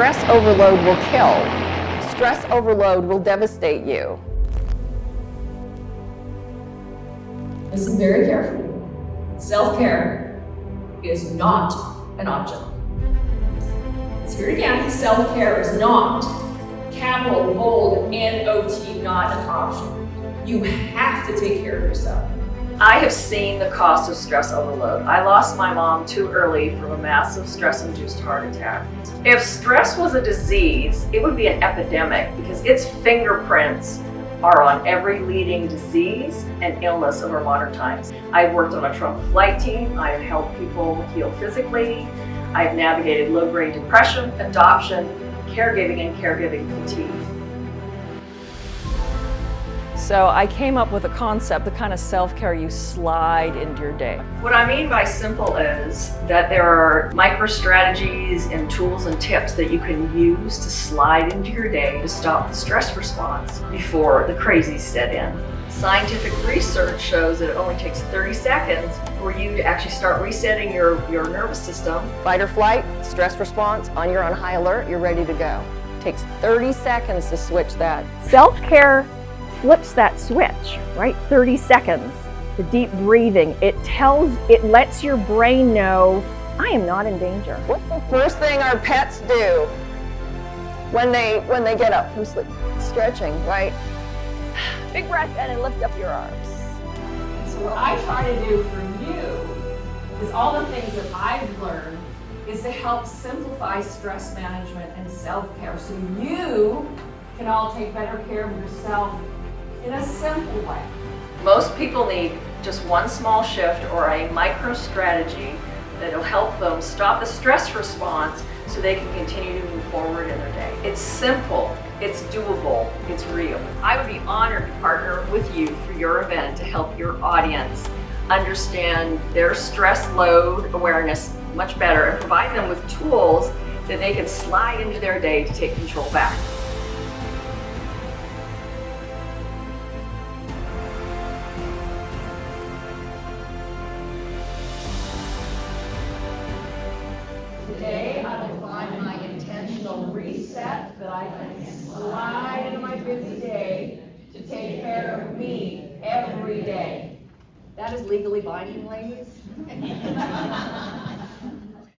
Stress overload will kill. Stress overload will devastate you. Listen very carefully. Self-care is not an option. Let's hear it again. Self-care is not, capital, bold, N-O-T, not an option. You have to take care of yourself. I have seen the cost of stress overload. I lost my mom too early from a massive stress-induced heart attack. If stress was a disease, it would be an epidemic because its fingerprints are on every leading disease and illness of our modern times. I've worked on a Trump flight team. I've helped people heal physically. I've navigated low-grade depression, adoption, caregiving, and caregiving fatigue. So I came up with a concept, the kind of self-care you slide into your day. What I mean by simple is that there are micro strategies and tools and tips that you can use to slide into your day to stop the stress response before the crazies set in. Scientific research shows that it only takes 30 seconds for you to actually start resetting your nervous system. Fight or flight, stress response, you're on high alert, you're ready to go. It takes 30 seconds to switch that. Self-care flips that switch, right? 30 seconds. The deep breathing, it lets your brain know, I am not in danger. What's the first thing our pets do when they get up from sleep? Stretching, right? Big breath in and lift up your arms. So what I try to do for you is all the things that I've learned is to help simplify stress management and self-care so you can all take better care of yourself in a simple way. Most people need just one small shift or a micro strategy that'll help them stop the stress response so they can continue to move forward in their day. It's simple, it's doable, it's real. I would be honored to partner with you for your event to help your audience understand their stress load awareness much better and provide them with tools that they can slide into their day to take control back. Today, I will find my intentional reset that I can slide into my busy day to take care of me every day. That is legally binding, ladies.